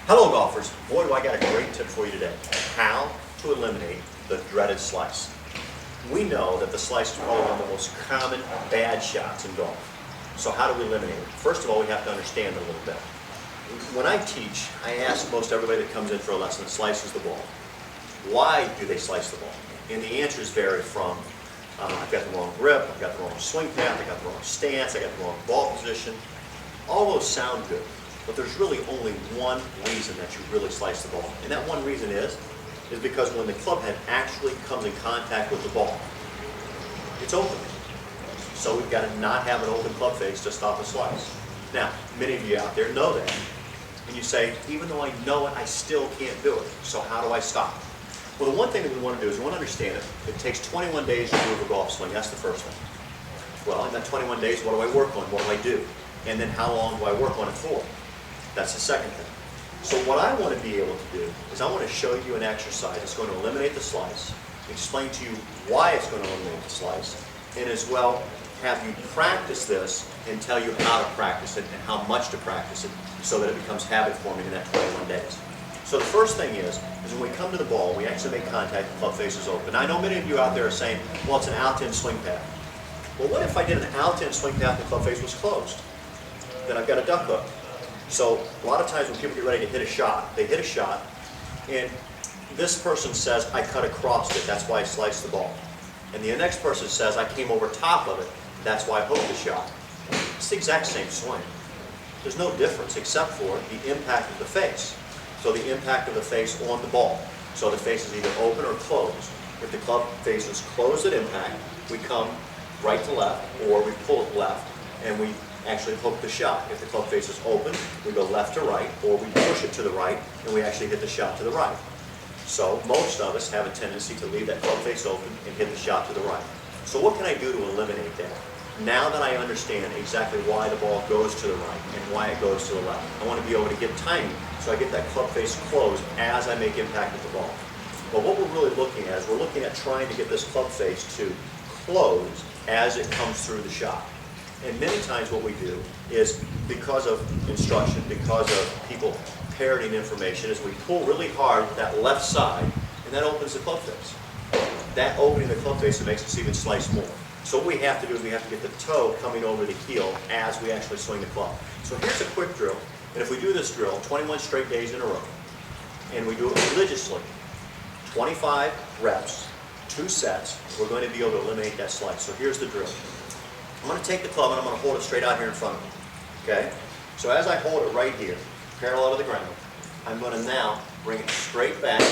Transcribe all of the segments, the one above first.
Hello golfers, boy do I got a great tip for you today. How to eliminate the dreaded slice. We know that the slice is probably one of the most common bad shots in golf. So how do we eliminate it? First of all, we have to understand it a little bit. When I teach, I ask most everybody that comes in for a lesson that slices the ball, why do they slice the ball? And the answers vary from, I've got the wrong grip, I've got the wrong swing path, I've got the wrong stance, I got the wrong ball position. All those sound good. But there's really only one reason that you really slice the ball. And that one reason is because when the club head actually comes in contact with the ball, it's open. So we've got to not have an open club face to stop a slice. Now, many of you out there know that. And you say, even though I know it, I still can't do it. So how do I stop? Well, the one thing that we want to do is we want to understand it. It takes 21 days to move a golf swing. That's the first thing. Well, in that 21 days, what do I work on? What do I do? And then how long do I work on it for? That's the second thing. So what I want to be able to do is I want to show you an exercise that's going to eliminate the slice, explain to you why it's going to eliminate the slice, and as well have you practice this and tell you how to practice it and how much to practice it so that it becomes habit forming in that 21 days. So the first thing is when we come to the ball, we actually make contact, the club face is open. Now, I know many of you out there are saying, well, it's an out-in swing path. Well, what if I did an out-in swing path and the club face was closed? Then I've got a duck hook. So a lot of times when people get ready to hit a shot, they hit a shot, and this person says, I cut across it, that's why I sliced the ball. And the next person says, I came over top of it, that's why I hooked the shot. It's the exact same swing. There's no difference except for the impact of the face. So the impact of the face on the ball. So the face is either open or closed. If the club face is closed at impact, we come right to left, or we pull it left, and we actually hook the shot. If the club face is open, we go left to right, or we push it to the right, and we actually hit the shot to the right. So most of us have a tendency to leave that club face open and hit the shot to the right. So what can I do to eliminate that? Now that I understand exactly why the ball goes to the right and why it goes to the left, I want to be able to get timing so I get that club face closed as I make impact with the ball. But what we're really looking at is we're looking at trying to get this club face to close as it comes through the shot. And many times what we do is, because of instruction, because of people parroting information, is we pull really hard that left side, and that opens the club face. That opening the club face makes us even slice more. So what we have to do is we have to get the toe coming over the heel as we actually swing the club. So here's a quick drill, and if we do this drill 21 straight days in a row, and we do it religiously, 25 reps, 2 sets, we're going to be able to eliminate that slice. So here's the drill. I'm going to take the club and I'm going to hold it straight out here in front of me. Okay? So as I hold it right here, parallel to the ground, I'm going to now bring it straight back,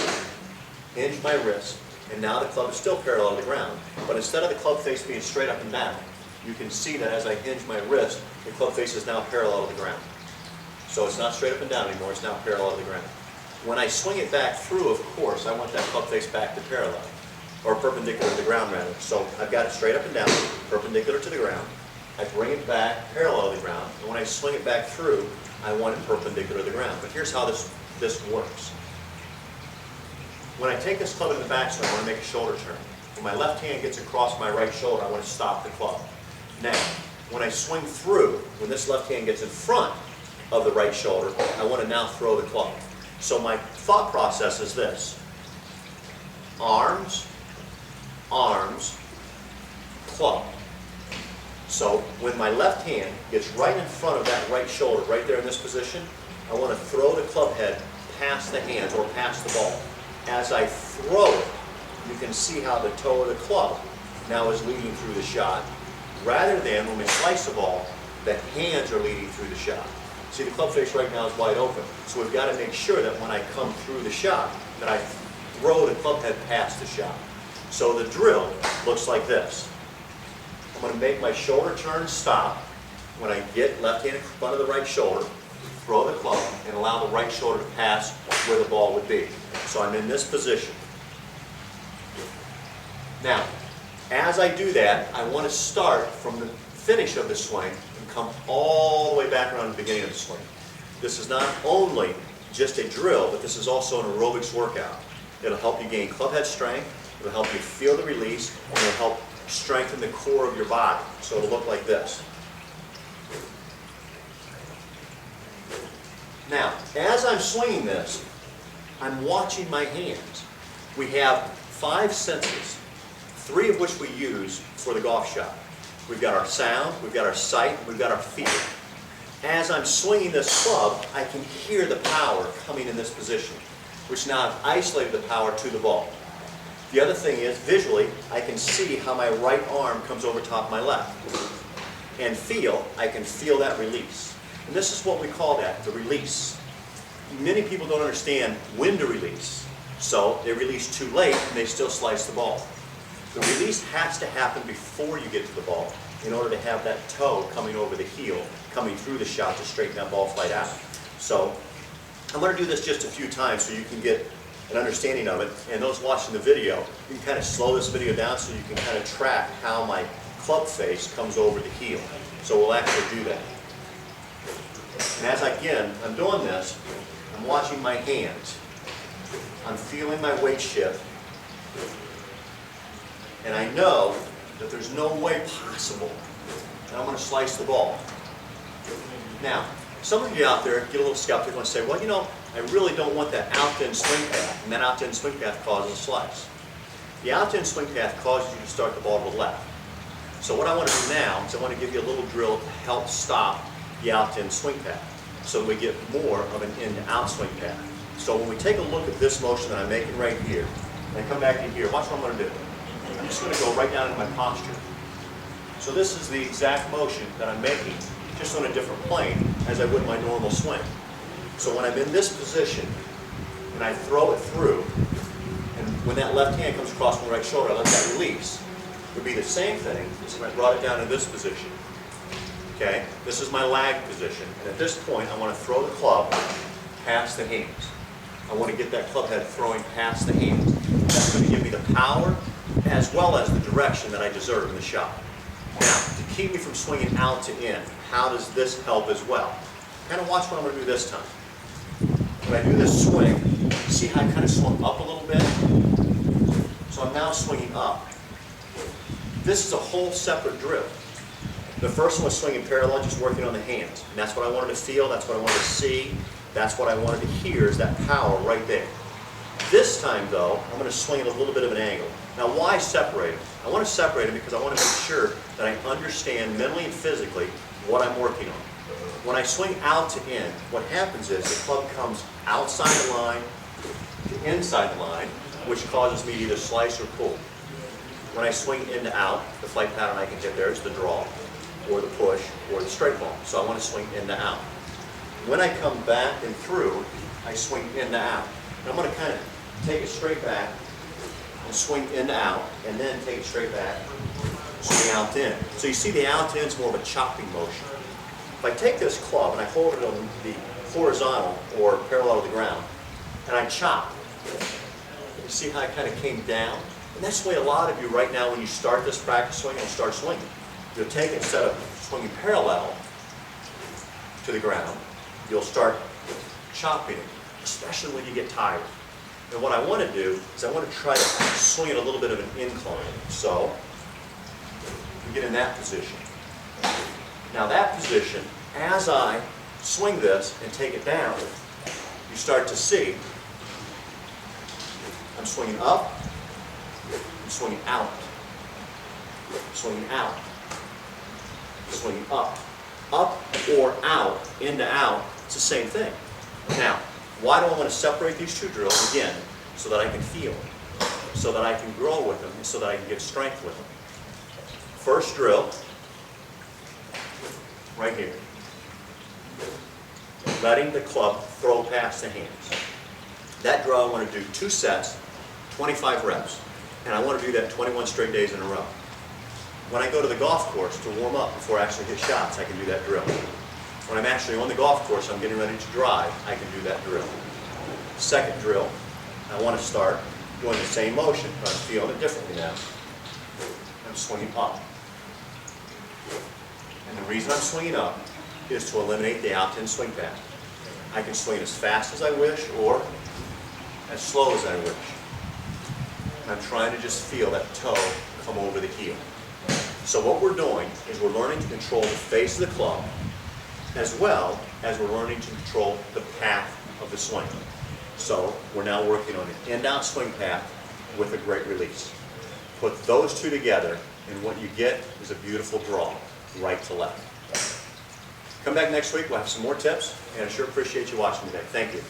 hinge my wrist, and now the club is still parallel to the ground. But instead of the club face being straight up and down, you can see that as I hinge my wrist, the club face is now parallel to the ground. So it's not straight up and down anymore, it's now parallel to the ground. When I swing it back through, of course, I want that club face back to parallel. Or perpendicular to the ground rather. So I've got it straight up and down, perpendicular to the ground. I bring it back parallel to the ground, and when I swing it back through, I want it perpendicular to the ground. But here's how this works. When I take this club in the backswing, I want to make a shoulder turn. When my left hand gets across my right shoulder, I want to stop the club. Now, when I swing through, when this left hand gets in front of the right shoulder, I want to now throw the club. So my thought process is this. Arms, arms, club. So when my left hand gets right in front of that right shoulder, right there in this position, I want to throw the club head past the hands or past the ball. As I throw it, you can see how the toe of the club now is leading through the shot, rather than when we slice the ball, the hands are leading through the shot. See, the club face right now is wide open, so we've got to make sure that when I come through the shot, that I throw the club head past the shot. So the drill looks like this. I'm going to make my shoulder turn stop. When I get left hand in front of the right shoulder, throw the club and allow the right shoulder to pass where the ball would be. So I'm in this position. Now, as I do that, I want to start from the finish of the swing and come all the way back around the beginning of the swing. This is not only just a drill, but this is also an aerobics workout. It'll help you gain club head strength, it'll help you feel the release, and it'll help strengthen the core of your body. So it'll look like this. Now, as I'm swinging this, I'm watching my hands. We have 5 senses, 3 of which we use for the golf shot. We've got our sound, we've got our sight, we've got our feel. As I'm swinging this club, I can hear the power coming in this position, which now I've isolated the power to the ball. The other thing is, visually, I can see how my right arm comes over top of my left. And I can feel that release. And this is what we call that, the release. Many people don't understand when to release. So they release too late and they still slice the ball. The release has to happen before you get to the ball in order to have that toe coming over the heel, coming through the shot to straighten that ball flight out. So I'm going to do this just a few times so you can get an understanding of it. And those watching the video, you can kind of slow this video down so you can kind of track how my club face comes over the heel. So we'll actually do that. And as I'm doing this, I'm watching my hands. I'm feeling my weight shift. And I know that there's no way possible that I'm going to slice the ball. Now, some of you out there get a little skeptical and say, well, you know, I really don't want that out-to-in swing path, and that out-to-in swing path causes a slice. The out-to-in swing path causes you to start the ball to the left. So what I want to do now is I want to give you a little drill to help stop the out-to-in swing path, so we get more of an in-to-out swing path. So when we take a look at this motion that I'm making right here, and I come back in here, watch what I'm going to do. I'm just going to go right down into my posture. So this is the exact motion that I'm making, just on a different plane as I would my normal swing. So when I'm in this position, and I throw it through, and when that left hand comes across my right shoulder, I let that release. It would be the same thing as if I brought it down in this position. Okay? This is my lag position, and at this point, I want to throw the club past the hands. I want to get that club head throwing past the hands. That's going to give me the power as well as the direction that I deserve in the shot. Now, to keep me from swinging out to in, how does this help as well? Kind of watch what I'm going to do this time. When I do this swing, see how I kind of swung up a little bit? So I'm now swinging up. This is a whole separate drill. The first one was swinging parallel, just working on the hands. And that's what I wanted to feel, that's what I wanted to see, that's what I wanted to hear, is that power right there. This time, though, I'm going to swing at a little bit of an angle. Now, why separate them? I want to separate them because I want to make sure that I understand mentally and physically what I'm working on. When I swing out to in, what happens is the club comes outside the line to inside the line, which causes me to either slice or pull. When I swing in to out, the flight pattern I can get there is the draw, or the push, or the straight ball. So I want to swing in to out. When I come back and through, I swing in to out. And I'm going to kind of take it straight back and swing in to out, and then take it straight back, swing out to in. So you see the out to in is more of a chopping motion. If I take this club and I hold it on the horizontal or parallel to the ground, and I chop, you see how I kind of came down? And that's the way a lot of you right now, when you start this practice swing, you'll start swinging. You'll take it, instead of swinging parallel to the ground, you'll start chopping it, especially when you get tired. And what I want to do is I want to try to swing it a little bit of an incline. So, we get in that position. Now that position, as I swing this and take it down, you start to see I'm swinging up, I'm swinging out, swinging out, swinging up. Up or out, into out, it's the same thing. Now, why do I want to separate these two drills? Again, so that I can feel them, so that I can grow with them, and so that I can get strength with them. First drill, right here. Letting the club throw past the hands. That drill I want to do 2 sets, 25 reps. And I want to do that 21 straight days in a row. When I go to the golf course to warm up before I actually hit shots, I can do that drill. When I'm actually on the golf course, I'm getting ready to drive, I can do that drill. Second drill, I want to start doing the same motion, but I'm feeling it differently now. I'm swinging up. And the reason I'm swinging up is to eliminate the out-to-in swing path. I can swing as fast as I wish or as slow as I wish. I'm trying to just feel that toe come over the heel. So what we're doing is we're learning to control the face of the club as well as we're learning to control the path of the swing. So we're now working on an in-out swing path with a great release. Put those two together, and what you get is a beautiful draw, right to left. Come back next week, we'll have some more tips, and I sure appreciate you watching today. Thank you.